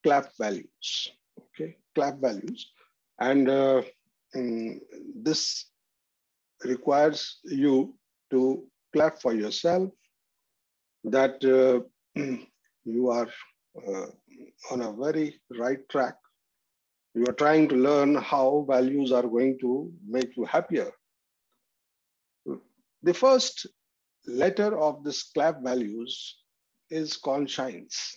clap values. Okay, clap values, and this requires you to clap for yourself that you are on a very right track. You are trying to learn how values are going to make you happier. The first letter of this clap values is conscience.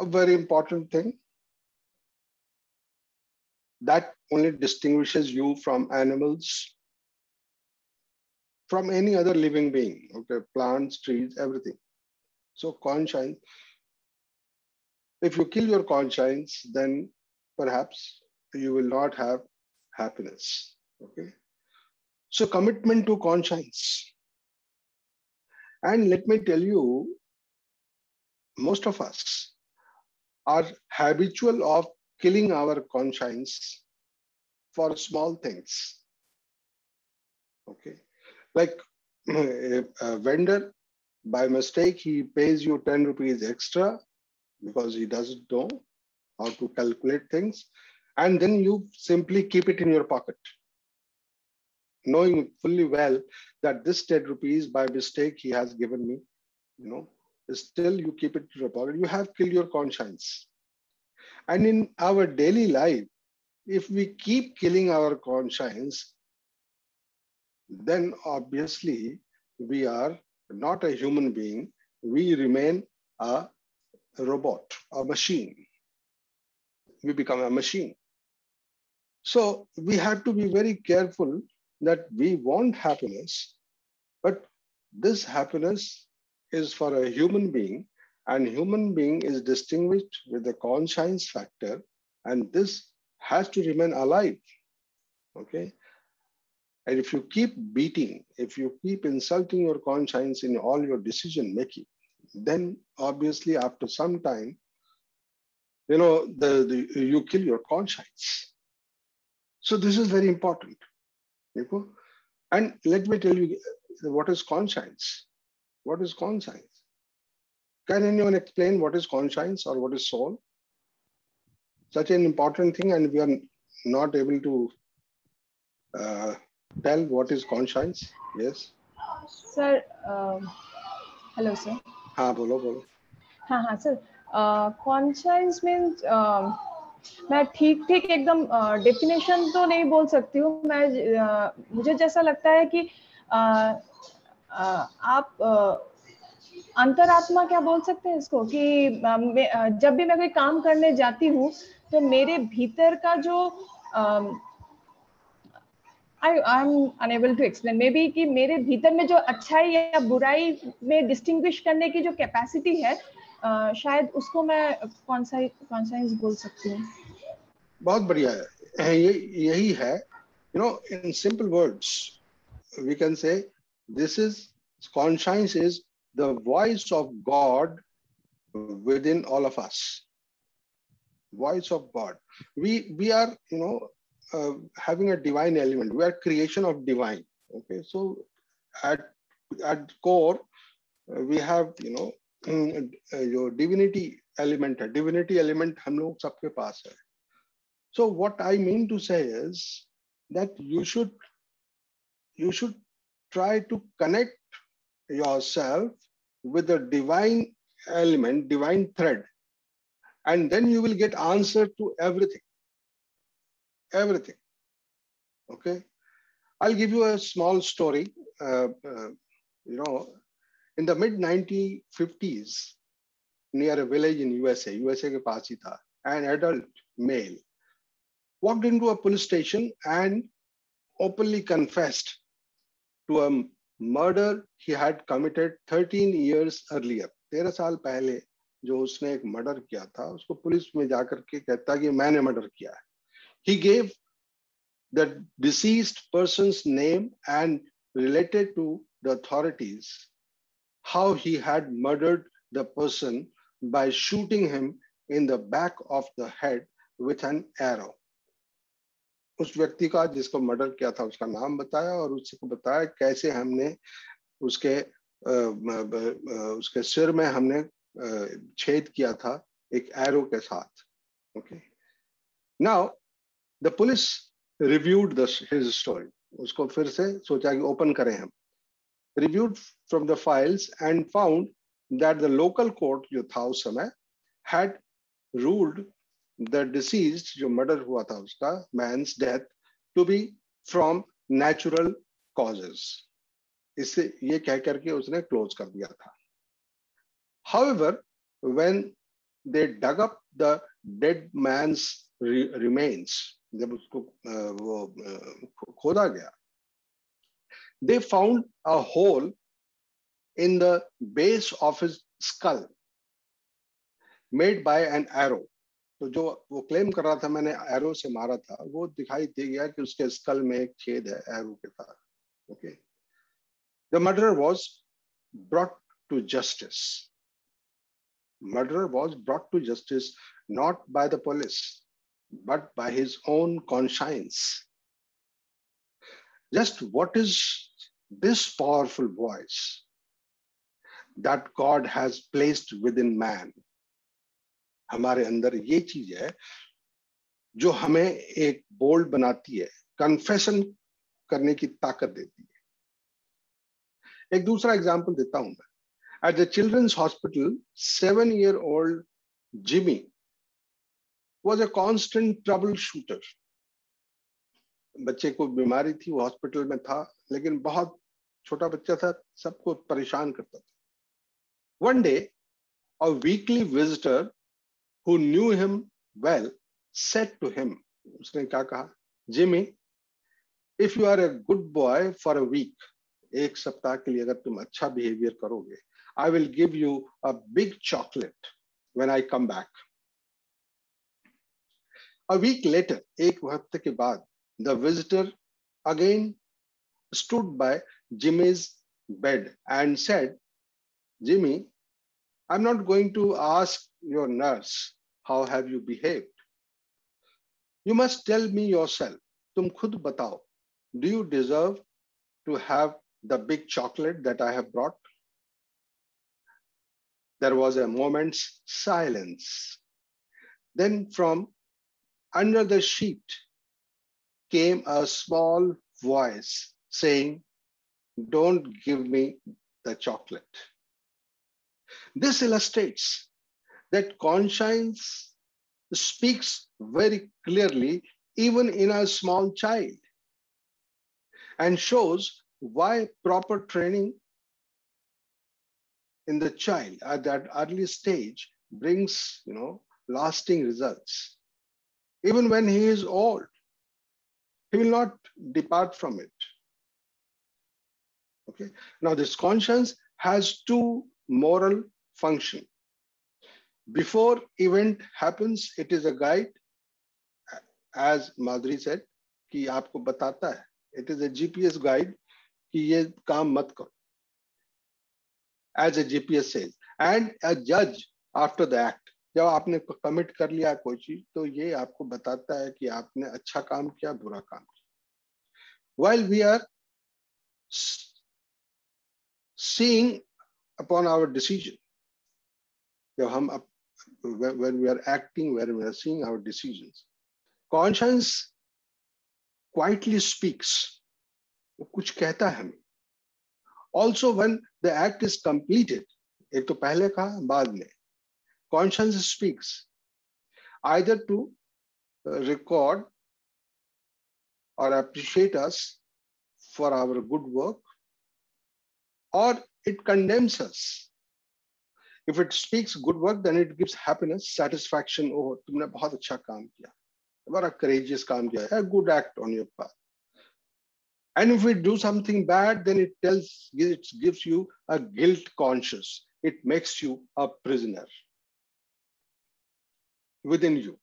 A very important thing that only distinguishes you from animals, from any other living being, okay, plants, trees, everything. So conscience, if you kill your conscience, then perhaps you will not have happiness, okay? So commitment to conscience. And let me tell you, most of us are habitual of killing our conscience for small things, okay? Like a vendor, by mistake, he pays you 10 rupees extra because he doesn't know how to calculate things. And then you simply keep it in your pocket, knowing fully well that this 10 rupees by mistake he has given me, still you keep it in your pocket. You have killed your conscience. And in our daily life, if we keep killing our conscience, then obviously we are not a human being. We remain a robot, a machine. We become a machine. So we have to be very careful that we want happiness, but this happiness is for a human being, and human being is distinguished with the conscience factor, and this has to remain alive, okay? And if you keep beating, if you keep insulting your conscience in all your decision making, then obviously after some time, you kill your conscience. So this is very important. And let me tell you, what is conscience? What is conscience? Can anyone explain what is conscience or what is soul? Such an important thing, and we are not able to tell what is conscience. Yes. Sir, hello, sir. हाँ बोलो. हाँ sir. Conscience means मैं ठीक एकदम definition तो नहीं बोल सकती हूँ. मुझे जैसा लगता है कि आप अंतरात्मा क्या बोल सकते हैं इसको, कि जब भी मैं कोई काम करने जाती हूँ तो मेरे भीतर का जो I'm unable to explain, maybe कि मेरे भीतर में जो अच्छाई या बुराई में डिस्टिंग्विश करने की जो कैपेसिटी है, शायद उसको मैं कॉन्साइंस बोल सकती हूँ. बहुत बढ़िया है, यही है. In simple words, we can say conscience is the voice of God within all of us. Voice of God. We are, having a divine element. We are creation of divine. Okay, so at core, we have, your divinity element. Divinity element हम लोग सबके पास है. So what I mean to say is that you should try to connect yourself with the divine element, divine thread, and then you will get answer to everything. Everything. Okay. I'll give you a small story. In the mid-1950s, near a village in USA के पास ही था, an adult male walked into a police station and openly confessed to a murder he had committed 13 years earlier. 13 साल पहले जो उसने एक murder किया था, उसको पुलिस में जाकर के कहता कि मैंने मर्डर किया है. He gave the deceased person's name and related to the authorities how he had murdered the person by shooting him in the back of the head with an arrow. उस व्यक्ति का जिसको मर्डर किया था उसका नाम बताया और उसको बताया कैसे हमने उसके सिर में हमने छेद किया था एक एरो के साथ. Okay. Now the police reviewed his story. उसको फिर से सोचा कि ओपन करें हम. Reviewed from the files and found that the local court जो था उस समय had ruled the deceased, जो murder हुआ था उसका, man's death, to be from natural causes. इससे ये कह करके उसने क्लोज कर दिया था. However, when they dug up the dead man's remains, जब उसको वो खोदा गया, they found a hole in the base of his skull made by an arrow. तो जो वो क्लेम कर रहा था मैंने एरो से मारा था, वो दिखाई दे गया कि उसके स्कल में एक छेद है एरो के साथ. Okay. The murderer was brought to justice. Murderer was brought to justice not by the police, but by his own conscience. Just what is this powerful voice that God has placed within man? हमारे अंदर ये चीज है जो हमें एक bold बनाती है, कन्फेशन करने की ताकत देती है. एक दूसरा एग्जांपल देता हूं मैं. At the children's hospital, 7-year-old Jimmy was a constant troubleshooter. बच्चे को बीमारी थी, वो हॉस्पिटल में था, लेकिन बहुत छोटा बच्चा था, सबको परेशान करता था. One day, a weekly visitor who knew him well said to him, उसने क्या कहा? Jimmy, if you are a good boy for a week, एक सप्ताह के लिए अगर तुम अच्छा बिहेवियर करोगे, I will give you a big chocolate when I come back. A week later, एक हफ्ते के बाद, the visitor again stood by Jimmy's bed and said, Jimmy, I'm not going to ask your nurse, how have you behaved? You must tell me yourself. तुम खुद बताओ. Do you deserve to have the big chocolate that I have brought? There was a moment's silence. Then from under the sheet came a small voice saying, don't give me the chocolate. This illustrates that conscience speaks very clearly even in a small child and shows why proper training in the child at that early stage brings, lasting results. Even when he is old, he will not depart from it. Okay. Now, this conscience has two moral functions. Before event happens, it is a guide, as Madhuri said, कि आपको बताता है. It is a GPS guide कि ये काम मत करो. As a GPS says, and a judge after the act. जब आपने कमिट कर लिया कोई चीज, तो ये आपको बताता है कि आपने अच्छा काम किया, बुरा काम किया. While we are seeing upon our decision, जब हम when we are acting, when we are seeing our decisions, conscience quietly speaks. वो कुछ कहता है हमें. Also, when the act is completed, एक तो पहले कहा, बाद में, conscience speaks either to record or appreciate us for our good work, or it condemns us. If it speaks good work, then it gives happiness, satisfaction. Oh, तुमने बहुत अच्छा काम किया, बड़ा courageous काम किया, a good act on your part. And if we do something bad, then it gives you a guilt conscious. It makes you a prisoner within you.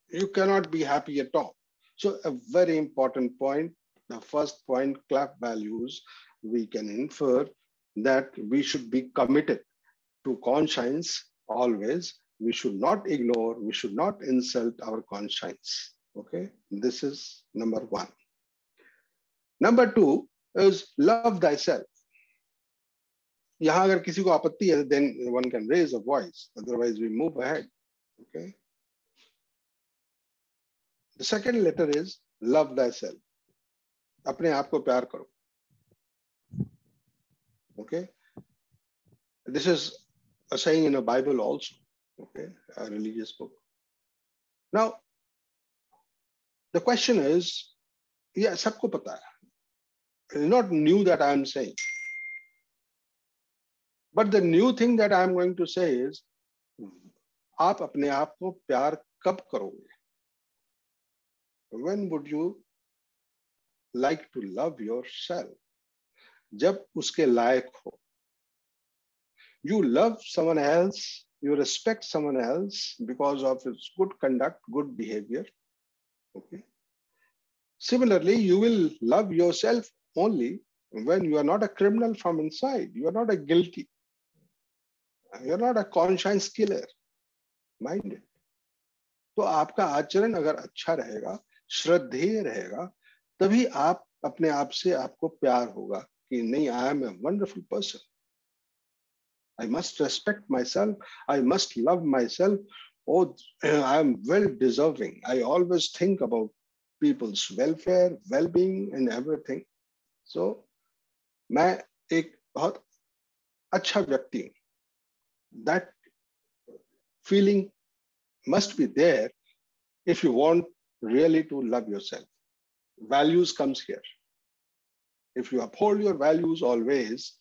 You cannot be happy at all. So a very important point, the first point, CLAP values, we can infer that we should be committed to conscience always. We should not ignore, we should not insult our conscience. Okay, this is number one. Number two is love thyself. यहाँ अगर किसी को आपत्ति है, then one can raise a voice, otherwise we move ahead. Okay. The second letter is love thyself. अपने आप को प्यार करो. Okay. This is a saying in a Bible also. Okay, a religious book. Now, the question is, yeah, सबको पता है. It's not new that I am saying. But the new thing that I am going to say is, आप अपने आप को प्यार कब करोगे? When would you like to love yourself? जब उसके लायक हो. You love someone else, you respect someone else because of his good conduct, good behavior. Okay. Similarly, you will love yourself only when you are not a criminal from inside. You are not a guilty. You are not a conscience killer. Mind it. तो आपका आचरण अगर अच्छा रहेगा, श्रद्धेय रहेगा, तभी आप अपने आप से आपको प्यार होगा कि नहीं, I am a wonderful person. I must respect myself. I must love myself. Oh, I am well deserving. I always think about people's welfare, well-being, and everything. So, मैं एक बहुत अच्छा व्यक्ति हूँ. That feeling must be there if you want really to love yourself. Values comes here. If you uphold your values always,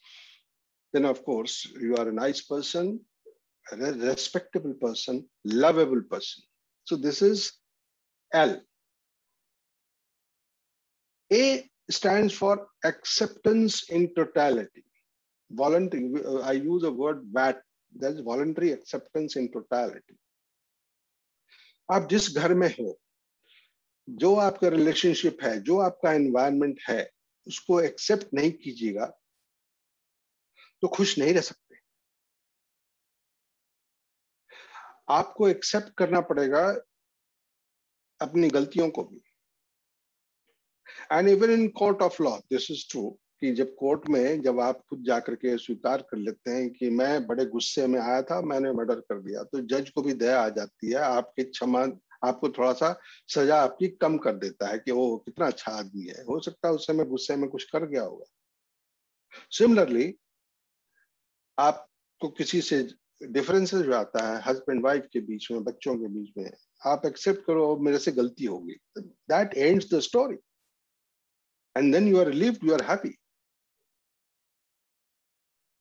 then of course you are a nice person, a respectable person, lovable person. So this is L. A stands for acceptance in totality. Voluntary, I use a word VAT, that is voluntary acceptance in totality. आप जिस घर में हो, जो आपका relationship है, जो आपका एनवायरनमेंट है, उसको एक्सेप्ट नहीं कीजिएगा तो खुश नहीं रह सकते. आपको एक्सेप्ट करना पड़ेगा अपनी गलतियों को भी. And even in court of law this is true कि जब कोर्ट में जब आप खुद जाकर के स्वीकार कर लेते हैं कि मैं बड़े गुस्से में आया था, मैंने मर्डर कर दिया, तो जज को भी दया आ जाती है, आपके क्षमा, आपको थोड़ा सा सजा आपकी कम कर देता है कि वो कितना अच्छा आदमी है, हो सकता है उस समय गुस्से में कुछ कर गया होगा. सिमिलरली आपको किसी से डिफरेंसेस जो आता है हस्बैंड वाइफ के बीच में, बच्चों के बीच में, आप एक्सेप्ट करो मेरे से गलती होगी, that ends the story and then you are relieved, you are happy.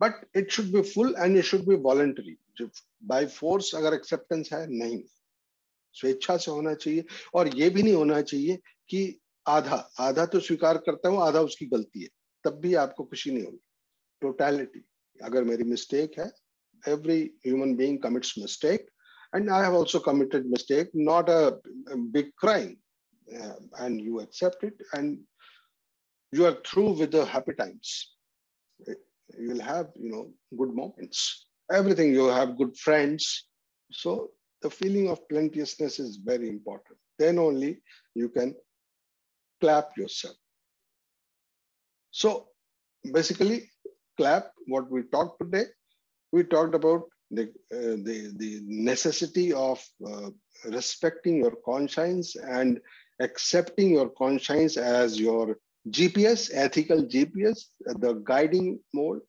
But it should be full and it should be voluntary. By force अगर एक्सेप्टेंस है, नहीं, स्वेच्छा से होना चाहिए. और ये भी नहीं होना चाहिए कि आधा आधा तो स्वीकार करता हूं, आधा उसकी गलती है, तब भी आपको खुशी नहीं होगी. टोटलिटी. अगर मेरी मिस्टेक है, every human being commits mistake, and I have also committed mistake, not a big crime, and you accept it and you are through with the happy times. You will have, good moments, everything. You have good friends, so the feeling of plenteousness is very important. Then only you can clap yourself. So basically, clap. What we talked today, we talked about the necessity of respecting your conscience and accepting your conscience as your GPS, ethical GPS, the guiding mode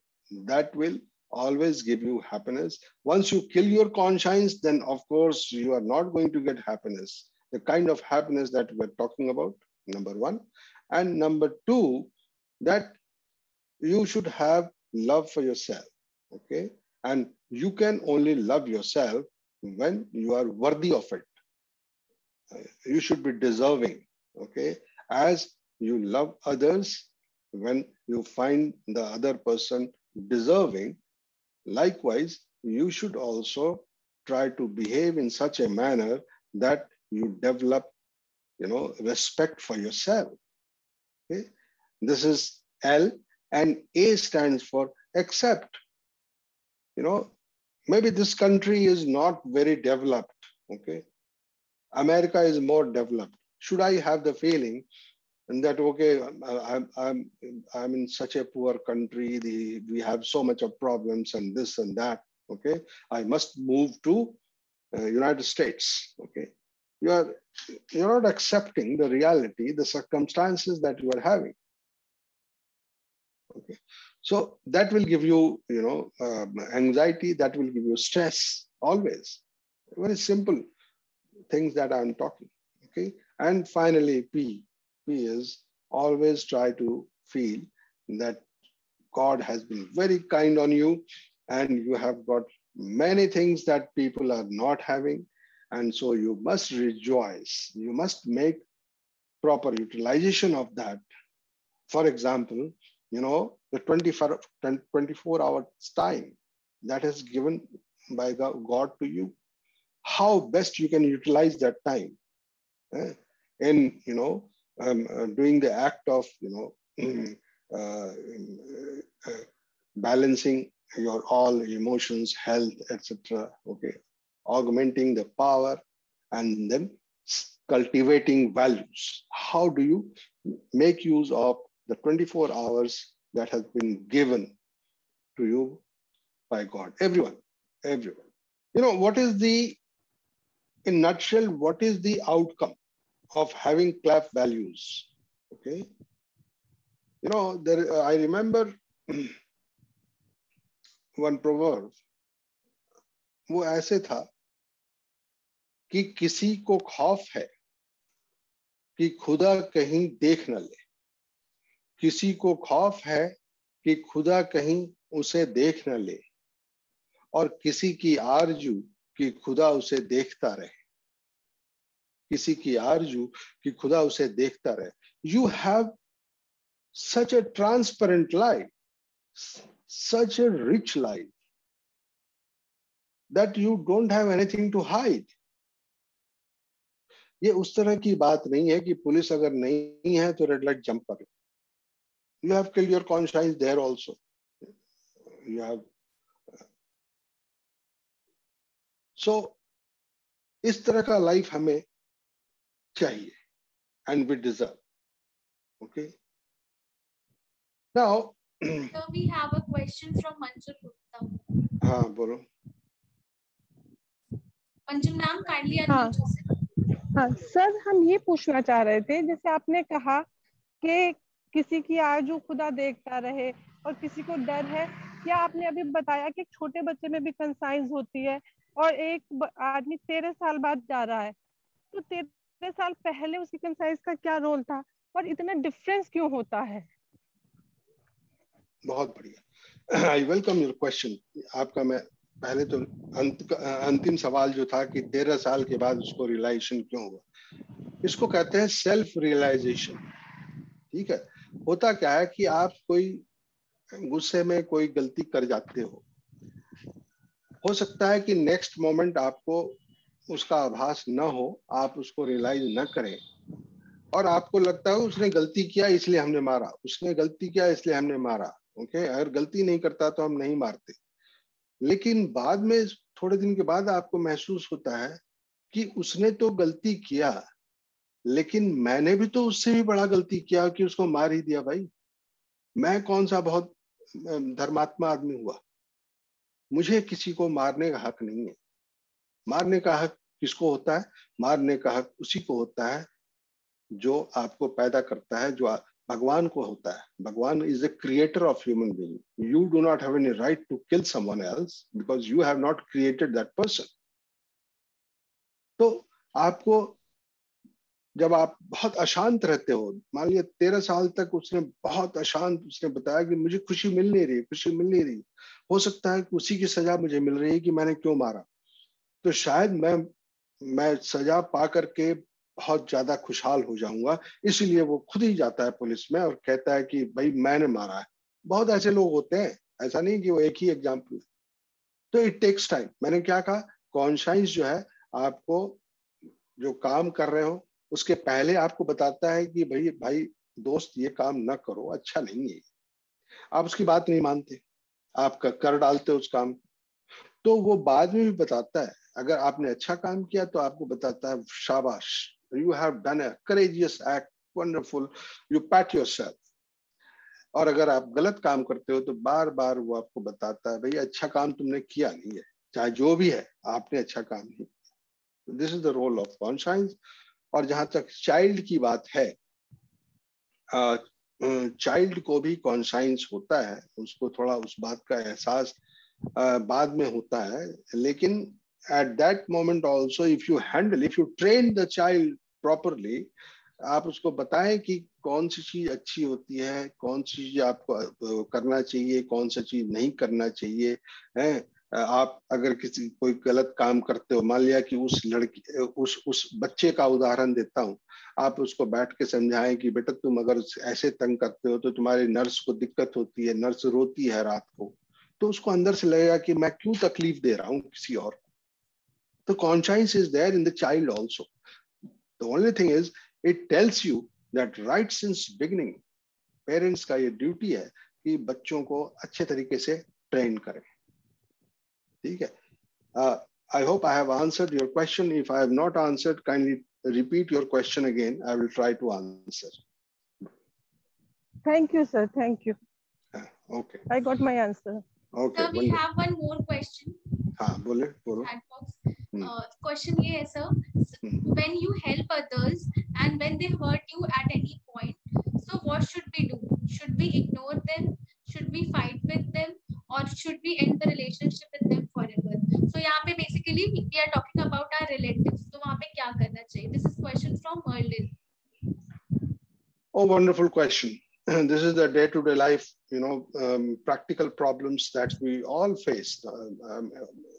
that will always give you happiness. Once you kill your conscience, then of course you are not going to get happiness, the kind of happiness that we're talking about, number one. And number two, that you should have love for yourself. Okay. And you can only love yourself when you are worthy of it. You should be deserving, okay? As you love others, when you find the other person deserving, likewise, you should also try to behave in such a manner that you develop, respect for yourself, okay? This is L, and A stands for accept. Maybe this country is not very developed, okay? America is more developed. Should I have the feeling and that okay, I'm in such a poor country, we have so much of problems and this and that, okay, I must move to United States. Okay, you're not accepting the reality, the circumstances that you are having. Okay, so that will give you, anxiety, that will give you stress always. Very simple things that I'm talking. Okay, and finally, P is always try to feel that God has been very kind on you, and you have got many things that people are not having, and so you must rejoice. You must make proper utilization of that. For example, the 24 hours time that is given by God to you, how best you can utilize that time in doing the act of balancing your all emotions, health, etc. Okay, augmenting the power, and then cultivating values. How do you make use of the 24 hours that has been given to you by God? Everyone. What is in nutshell, what is the outcome of having CLAP values? Okay. I remember one proverb, वो ऐसे था कि किसी को खौफ है कि खुदा कहीं देख न ले, किसी को खौफ है कि खुदा कहीं उसे देख न ले, और किसी की आरजू कि खुदा उसे देखता रहे, किसी की आरजू कि खुदा उसे देखता रहे. You have such a transparent life, such a rich life, that you don't have anything to hide. ये उस तरह की बात नहीं है कि पुलिस अगर नहीं है तो रेड लाइट जंप कर लो. You have killed your conscience there also. You have. So इस तरह का लाइफ हमें चाहिए, and we deserve. Okay. Now. So we have a question from Manjul Gupta. हाँ बोलो. Manjul ma'am, kindly unmute yourself. हाँ sir, हम ये पूछना चाह रहे थे, जैसे आपने कहा कि किसी की आरज़ू खुदा देखता रहे और किसी को डर है, या आपने अभी बताया कि छोटे बच्चे में भी कंसाइंस होती है और एक आदमी 13 साल बाद जा रहा है, तो 13 साल पहले उसकी कंसाइंस का क्या रोल था और इतना डिफरेंस क्यों होता है? बहुत बढ़िया. I welcome your question. आपका मैं पहले तो अंतिम सवाल जो था कि 13 साल के बाद उसको रियलाइजेशन क्यों हुआ, इसको कहते हैं सेल्फ रियलाइजेशन. ठीक है. होता क्या है कि आप कोई गुस्से में कोई गलती कर जाते हो सकता है कि नेक्स्ट मोमेंट आपको उसका आभास न हो, आप उसको रियलाइज न करें, और आपको लगता है उसने गलती किया इसलिए हमने मारा, उसने गलती किया इसलिए हमने मारा. ओके, अगर गलती नहीं करता तो हम नहीं मारते. लेकिन बाद में थोड़े दिन के बाद आपको महसूस होता है कि उसने तो गलती किया, लेकिन मैंने भी तो उससे भी बड़ा गलती किया कि उसको मार ही दिया. भाई, मैं कौन सा बहुत धर्मात्मा आदमी हुआ, मुझे किसी को मारने का हक नहीं है. मारने का हक किसको होता है? मारने का हक उसी को होता है जो आपको पैदा करता है, जो भगवान को होता है. भगवान is the creator of human being. You do not have any right to kill someone else because you have not created that person. तो आपको जब आप बहुत अशांत रहते हो, मान लिया 13 साल तक उसने बहुत अशांत, उसने बताया कि मुझे खुशी मिल नहीं रही, हो सकता है कि उसी की सजा मुझे मिल रही है कि मैंने क्यों मारा, तो शायद मैं सजा पा करके बहुत ज्यादा खुशहाल हो जाऊंगा. इसलिए वो खुद ही जाता है पुलिस में और कहता है कि भाई मैंने मारा है. बहुत ऐसे लोग होते हैं, ऐसा नहीं कि वो एक ही एग्जाम्पल. तो इट टेक्स टाइम. मैंने क्या कहा, कॉन्शियस जो है आपको जो काम कर रहे हो उसके पहले आपको बताता है कि भाई दोस्त ये काम ना करो, अच्छा नहीं है. आप उसकी बात नहीं मानते, आप कर डालते हो उस काम, तो वो बाद में भी बताता है. अगर आपने अच्छा काम किया तो आपको बताता है शाबाश, you have done a courageous act, wonderful, you PAT yourself. और अगर आप गलत काम करते हो तो बार बार वो आपको बताता है, भाई अच्छा काम तुमने किया नहीं है, चाहे जो भी है आपने अच्छा काम नहीं किया। This is the role of conscious. और जहां तक चाइल्ड की बात है, चाइल्ड को भी कॉन्शियस होता है, उसको थोड़ा उस बात का एहसास बाद में होता है, लेकिन at that moment also if you train the child properly, आप उसको बताएं कि कौन सी चीज अच्छी होती है, कौन सी चीज आपको करना चाहिए, कौन सी चीज नहीं करना चाहिए है। आप अगर किसी कोई गलत काम करते हो, मान लिया कि उस लड़की उस बच्चे का उदाहरण देता हूँ, आप उसको बैठ के समझाएं कि बेटा तुम अगर ऐसे तंग करते हो तो तुम्हारे नर्स को दिक्कत होती है, नर्स रोती है रात को, तो उसको अंदर से लगेगा कि मैं क्यों तकलीफ दे रहा हूँ किसी और को। तो conscious is there in the child also. The only thing is it tells you that right since beginning parents का ये ड्यूटी है कि बच्चों को अच्छे तरीके से ट्रेन करें। ठीक है। I hope I have answered your question. If I have not answered, kindly repeat your question again. I will try to answer. Thank you, sir. Thank you. Okay. I got my answer. Okay. Sir, we have one more question. हाँ बोले बोलो। Chat box. Question ये है sir, when you help others and when they hurt you at any point, so what should we do? Should we ignore them? Should we fight with them? Or should we end the relationship with them forever? So यहाँ पे basically we are talking about our relatives. तो वहाँ पे क्या करना चाहिए? This is question from Merlin. Oh, wonderful question. This is the day-to-day life, practical problems that we all face,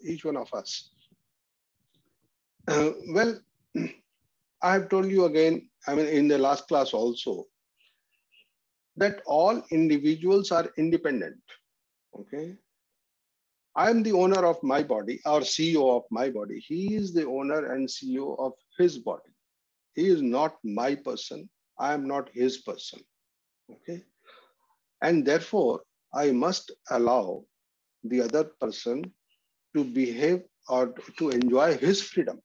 each one of us. Well, I have told you again, in the last class also, that all individuals are independent. Okay. I am the owner of my body, or CEO of my body. He is the owner and CEO of his body. He is not my person. I am not his person. Okay. And therefore, I must allow the other person to behave or to enjoy his freedom.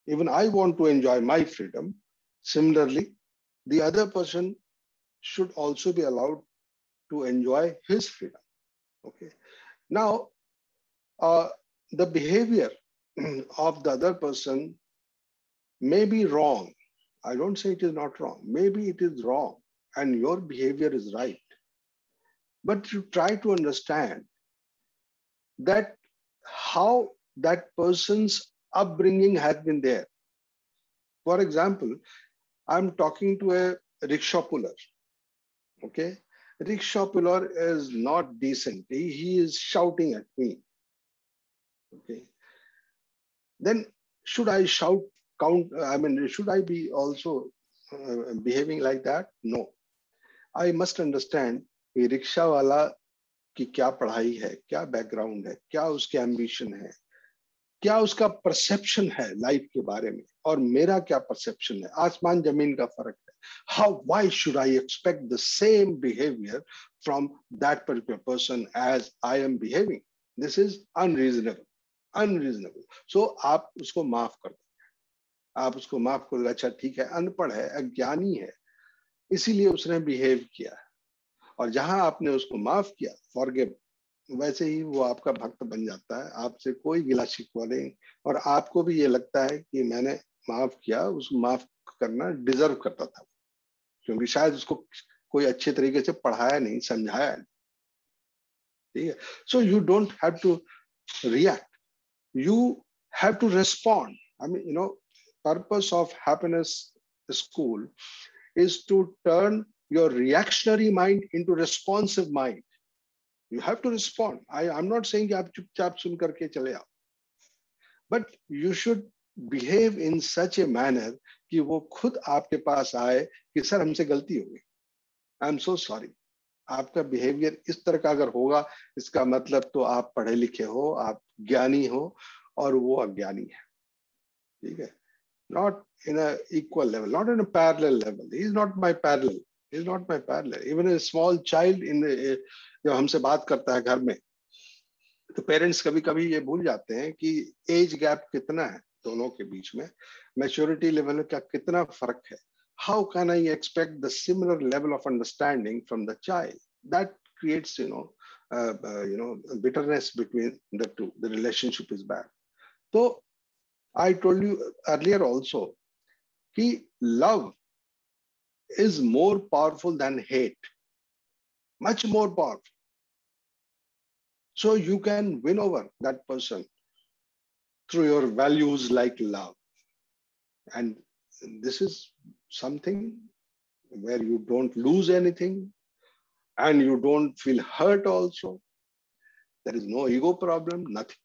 Even I want to enjoy my freedom. Similarly, the other person should also be allowed to enjoy his freedom. Okay. Now, the behavior of the other person may be wrong. I don't say it is not wrong. Maybe it is wrong and your behavior is right. But you try to understand that how that person's upbringing has been there. For example, I'm talking to a rickshaw puller. Okay. Rickshaw puller is not decent. He is shouting at me. Okay. Then should I shout, should I be also behaving like that? No. I must understand कि rickshaw वाला की क्या पढ़ाई है, क्या background है, क्या उसके एम्बिशन है, क्या उसका परसेप्शन है लाइफ के बारे में, और मेरा क्या परसेप्शन है। आसमान जमीन का फर्क है। Why should I expect the same behavior from that particular person as I am behaving? This is unreasonable. So आप उसको माफ कर दो, आप उसको माफ कर दो। अच्छा ठीक है, अनपढ़ है, अज्ञानी है, इसीलिए उसने बिहेव किया, और जहां आपने उसको माफ किया, फॉरगिव, वैसे ही वो आपका भक्त बन जाता है, आपसे कोई गिला शिकवा नहीं, और आपको भी ये लगता है कि मैंने माफ किया, उसको माफ करना डिजर्व करता था, क्योंकि शायद उसको कोई अच्छे तरीके से पढ़ाया नहीं, समझाया नहीं। ठीक है। So you don't have to react, you have to respond. Purpose of happiness school is to turn your reactionary mind into responsive mind. You have to respond. I'm not saying कि आप चुपचाप सुन करके चले आओ, but you should behave in such a manner कि वो खुद आपके पास आए कि सर हमसे गलती हो गई, आई एम सो सॉरी। आपका बिहेवियर इस तरह का अगर होगा, इसका मतलब तो आप पढ़े लिखे हो, आप ज्ञानी हो, और वो अज्ञानी है। ठीक है। Not in a equal level, not in a parallel level. He is not my parallel. He is not my parallel. Even a small child जब हमसे बात करता है घर में, तो पेरेंट्स कभी कभी ये भूल जाते हैं कि एज गैप कितना है दोनों के बीच में, मैच्योरिटी लेवल का कितना फर्क है। how can I expect the similar level of understanding from the child? That creates, bitterness between the two. The relationship is bad. So I told you earlier also, love is more powerful than hate, much more powerful. So you can win over that person through your values like love. And this is something where you don't lose anything and you don't feel hurt also. There is no ego problem, nothing.